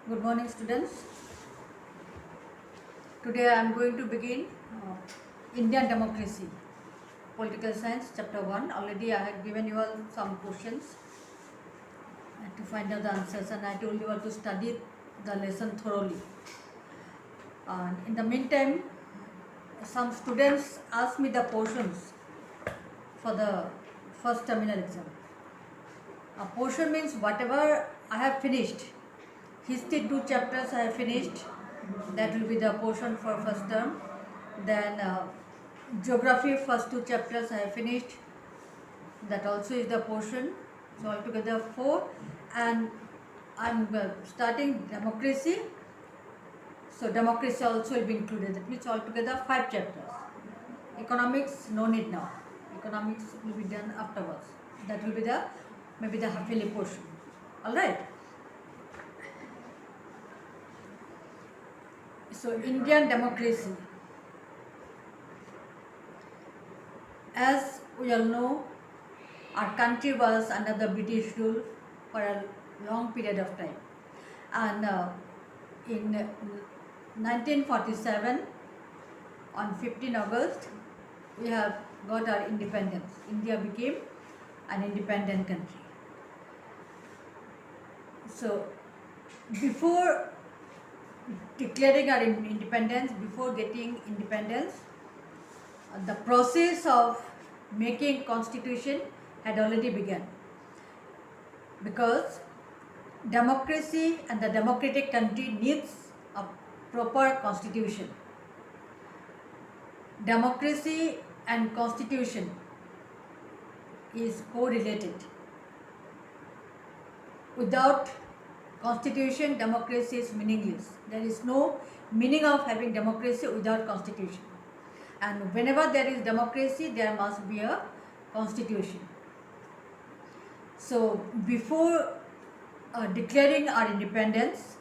Good morning, students. Today I am going to begin Indian Democracy, Political Science, Chapter 1. Already I had given you all some questions to find out the answers, and I told you all to study the lesson thoroughly. In the meantime, some students asked me the portions for the first terminal exam. A portion means whatever I have finished. History 2 chapters I have finished. That will be the portion for first term. Then geography first 2 chapters I have finished. That also is the portion. So altogether 4. And I'm starting democracy. So democracy also will be included. That means altogether 5 chapters. Economics, no need now. Economics will be done afterwards. That will be the maybe the half-yearly portion. Alright. So Indian democracy. As we all know, our country was under the British rule for a long period of time. And in 1947, on 15 August, we have got our independence. India became an independent country. So before declaring our independence, before getting independence, the process of making constitution had already begun, because democracy and the democratic country needs a proper constitution. Democracy and constitution is correlated. Without constitution, democracy is meaningless. There is no meaning of having democracy without constitution. And whenever there is democracy, there must be a constitution. So before declaring our independence,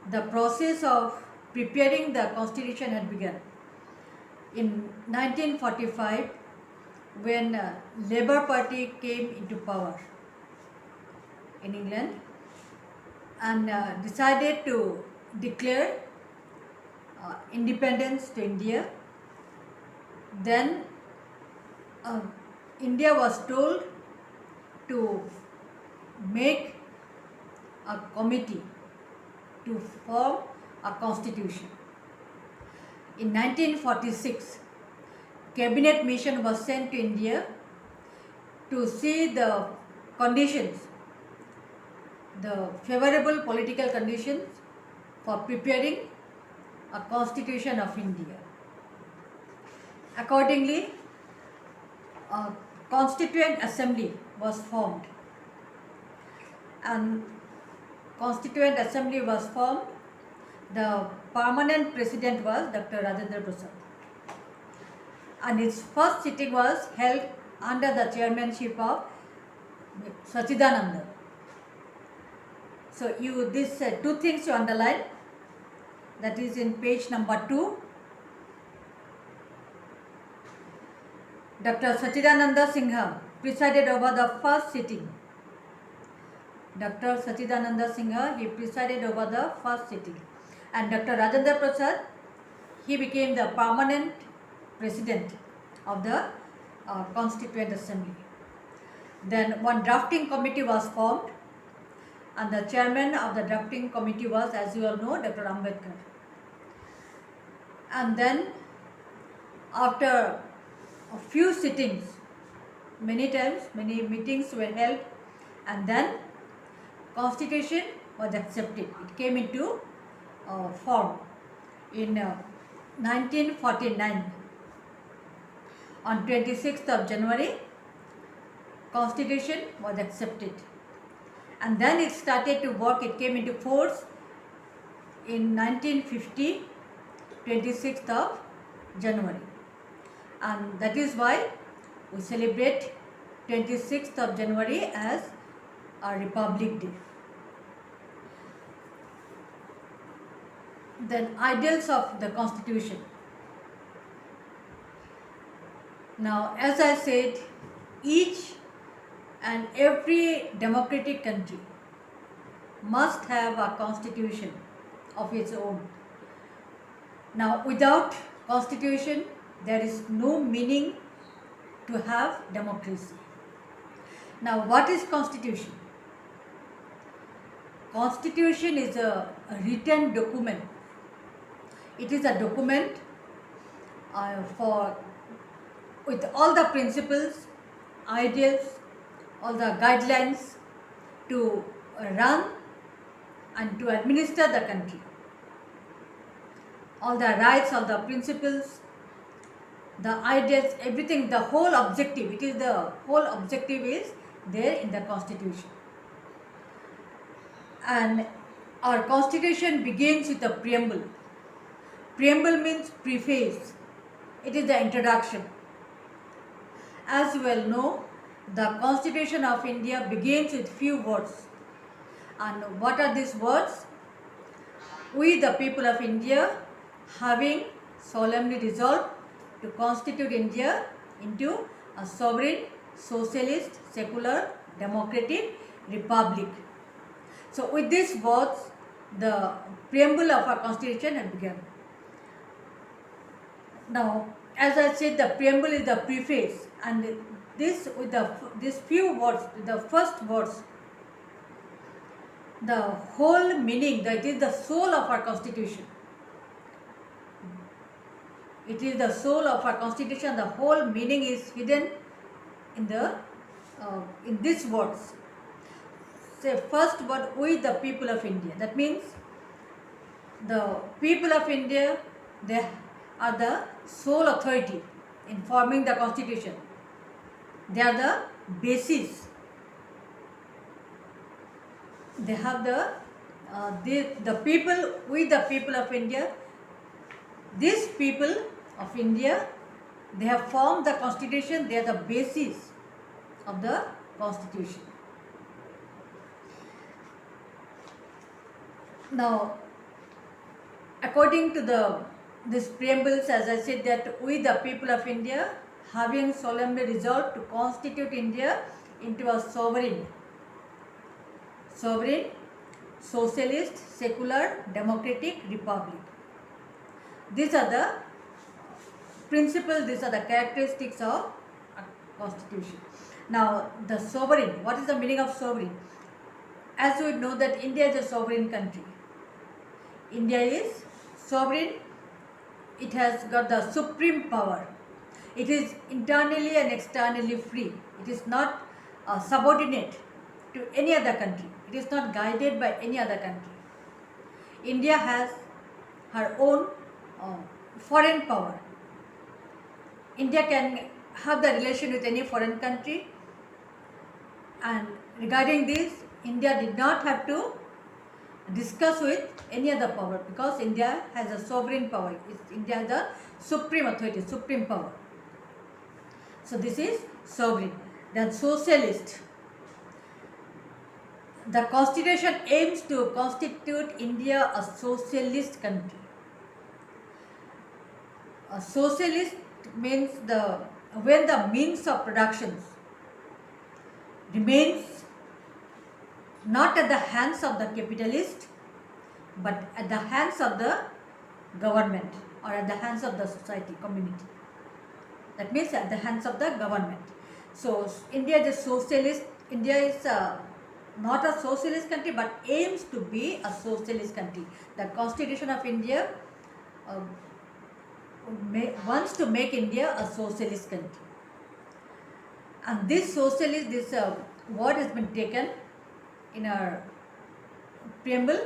the process of preparing the constitution had begun. In 1945, when Labour Party came into power in England and decided to declare independence to India, then India was told to make a committee to form a constitution. In 1946, cabinet mission was sent to India to see the conditions, the favorable political conditions for preparing a constitution of India. Accordingly, a constituent assembly was formed, and constituent assembly was formed. The permanent president was Dr. Rajendra Prasad, and its first sitting was held under the chairmanship of Sachidananda. So these two things you underline, that is in page number 2. Dr. Sachidananda Singha presided over the first sitting. Dr. Sachidananda Singha, he presided over the first sitting. And Dr. Rajendra Prasad, he became the permanent president of the Constituent Assembly. Then one drafting committee was formed, and the chairman of the drafting committee was, as you all know, Dr. Ambedkar. And then after a few sittings, many times, many meetings were held, and then constitution was accepted. It came into form in 1949. On 26th of January, constitution was accepted, and then it started to work. It came into force in 1950, 26th of January. And that is why we celebrate 26th of January as a Republic Day. Then ideals of the Constitution. Now, as I said, each and every democratic country must have a constitution of its own. Now, without constitution, there is no meaning to have democracy. Now, what is constitution? Constitution is a written document. It is a document for with all the principles, ideals, all the guidelines to run and to administer the country. All the rights, all the principles, the ideals, everything, the whole objective, it is the whole objective is there in the constitution. And our constitution begins with a preamble. Preamble means preface. It is the introduction. As you well know, the Constitution of India begins with few words. And what are these words? We, the people of India, having solemnly resolved to constitute India into a sovereign, socialist, secular, democratic republic. So with these words, the preamble of our constitution had begun. Now, as I said, the preamble is the preface, and this with these few words, the first words, the whole meaning, that is the soul of our constitution. It is the soul of our constitution. The whole meaning is hidden in the in these words. Say first word, we the people of India. That means the people of India, they are the sole authority in forming the constitution. They are the basis. They have the people, we the people of India. These people of India, they have formed the constitution. They are the basis of the constitution. Now, according to this preambles, as I said, that we the people of India, having solemnly resolved to constitute India into a sovereign, socialist, secular, democratic republic. These are the principles, these are the characteristics of a constitution. Now, the sovereign, what is the meaning of sovereign? As we know that India is a sovereign country. India is sovereign. It has got the supreme power. It is internally and externally free. It is not subordinate to any other country. It is not guided by any other country. India has her own foreign power. India can have the relation with any foreign country, and regarding this, India did not have to discuss with any other power, because India has a sovereign power. India has the supreme authority, supreme power. So this is sovereign. Then socialist. The constitution aims to constitute India a socialist country. A socialist means when the means of production remains not at the hands of the capitalist, but at the hands of the government, or at the hands of the society, community. That means at the hands of the government. So India is a socialist. India is not a socialist country, but aims to be a socialist country. The Constitution of India wants to make India a socialist country. And this socialist, this word has been taken in our preamble,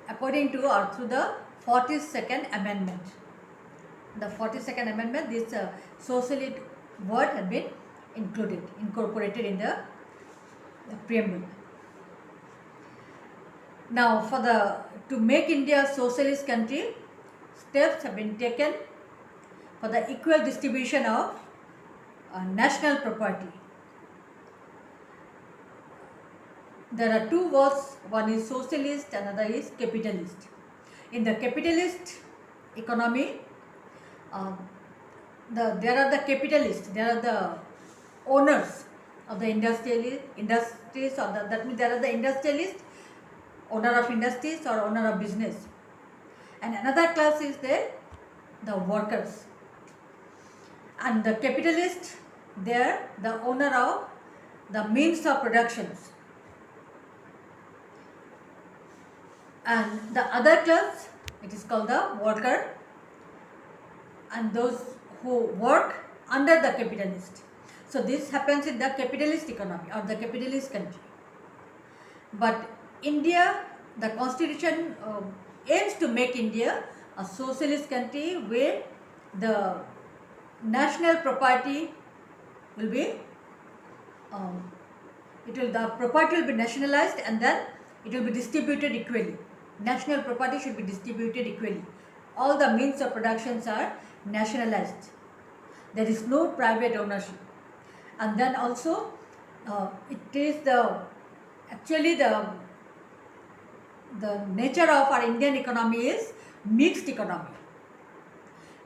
according to or through the 42nd Amendment. The 42nd Amendment, this socialist word had been incorporated in the preamble. Now, to make India a socialist country, steps have been taken for the equal distribution of national property. There are two words, one is socialist, another is capitalist. In the capitalist economy, there are the capitalists, there are the owners of the industries, or that means there are the industrialists, owner of industries or owner of business, and another class is there, the workers, and the capitalist, there the owner of the means of productions, and the other class, it is called the worker, and those who work under the capitalist. So this happens in the capitalist economy or the capitalist country. But India, the constitution aims to make India a socialist country where the national property will be the property will be nationalized, and then it will be distributed equally. National property should be distributed equally. All the means of productions are nationalized. There is no private ownership. And then also it is actually the nature of our Indian economy is mixed economy.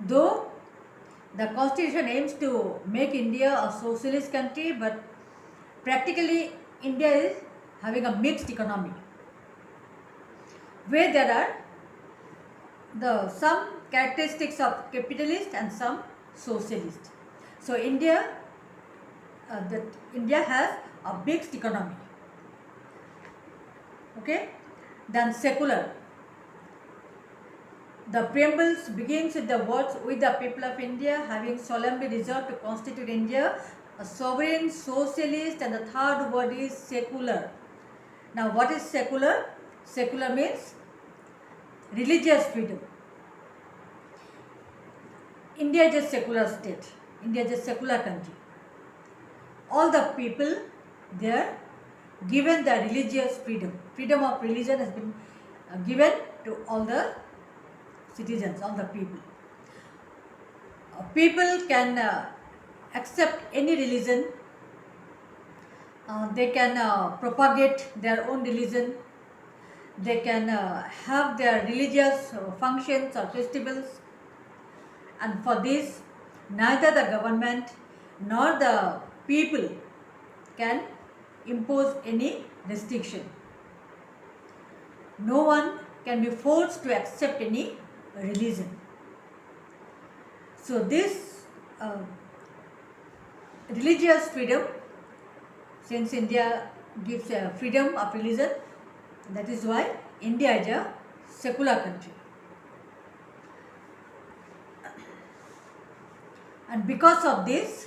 Though the constitution aims to make India a socialist country, but practically India is having a mixed economy, where there are some characteristics of capitalist and some socialist. So India has a mixed economy. Okay, then secular. The preambles begins with the words, "With the people of India having solemnly resolved to constitute India a sovereign socialist," and the third word is secular. Now what is secular? Secular means religious freedom. India is a secular state. India is a secular country. All the people, they are given the religious freedom. Freedom of religion has been given to all the citizens, all the people. People can accept any religion. They can propagate their own religion. They can have their religious functions or festivals, and for this neither the government nor the people can impose any restriction. No one can be forced to accept any religion. So this religious freedom, since India gives freedom of religion, that is why India is a secular country. And because of this,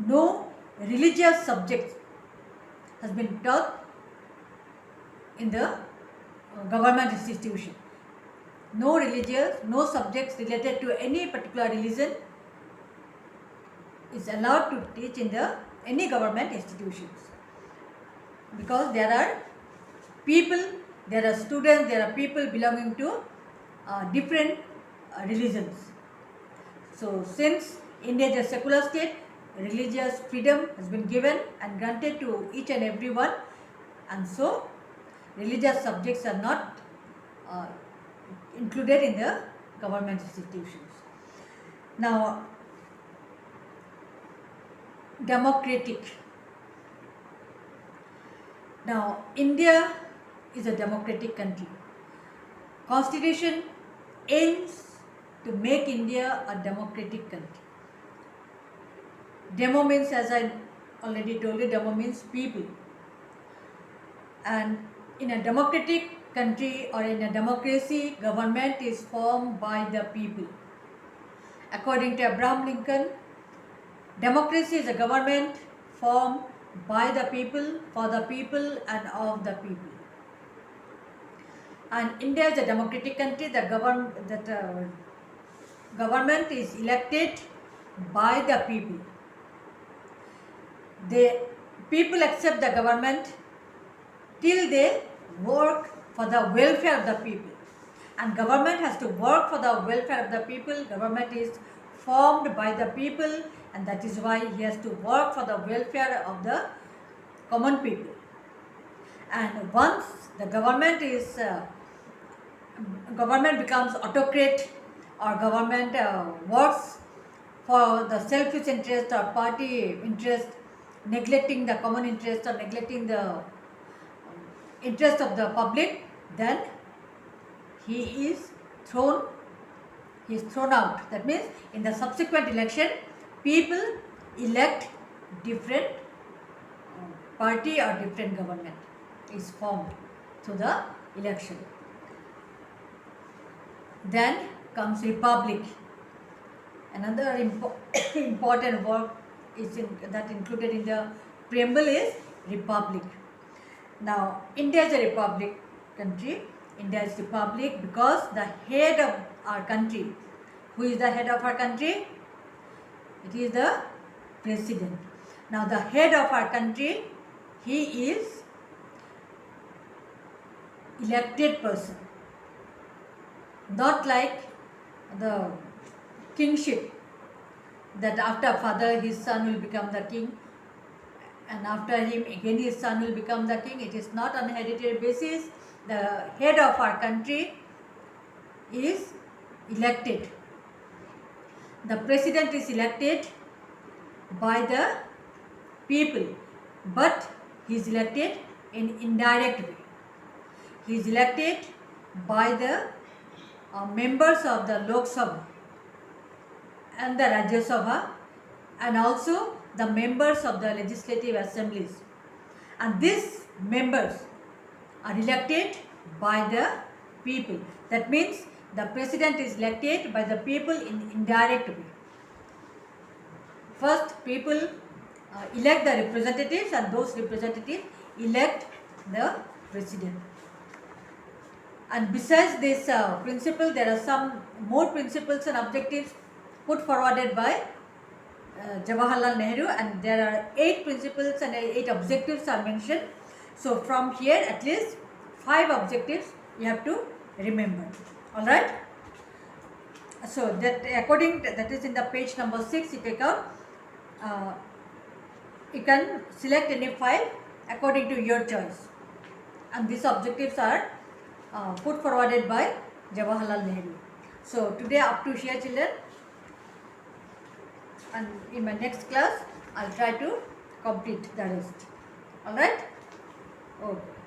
no religious subject has been taught in the government institution. No subjects related to any particular religion is allowed to teach in any government institutions, because there are people, there are students, there are people belonging to different religions. So since India is a secular state, religious freedom has been given and granted to each and every one, and so religious subjects are not included in the government institutions. Now, democratic. Now, India is a democratic country. Constitution aims to make India a democratic country. Demo means, as I already told you, demo means people. And in a democratic country or in a democracy, government is formed by the people. According to Abraham Lincoln, democracy is a government formed by the people, for the people, and of the people. And India is a democratic country. The government is elected by the people. The people accept the government till they work for the welfare of the people. And government has to work for the welfare of the people. Government is formed by the people, and that is why he has to work for the welfare of the common people. And once the government becomes autocrat, or government works for the selfish interest or party interest, neglecting the common interest or neglecting the interest of the public, then he is thrown out. That means in the subsequent election, people elect different party or different government is formed through the election. Then comes republic. Another important word is that included in the preamble is republic. Now, India is a republic country. India is republic because the head of our country, who is the head of our country? It is the president. Now, the head of our country, he is elected person, not like the kingship, that after father his son will become the king, and after him again his son will become the king. It is not on hereditary basis. The head of our country is elected. The president is elected by the people, but he is elected in indirect way. He is elected by the members of the Lok Sabha and the Rajya Sabha, and also the members of the legislative assemblies. And these members are elected by the people. That means the president is elected by the people in indirect way. First, people elect the representatives, and those representatives elect the president. And besides this principle, there are some more principles and objectives put forwarded by Jawaharlal Nehru, and there are 8 principles and 8 objectives are mentioned. So from here, at least 5 objectives you have to remember. All right. So that that is in the page number 6. You take out. You can select any 5 according to your choice, and these objectives are put forwarded by Jawaharlal Nehru. So today up to here, children, and in my next class I'll try to complete the rest. All right. Okay.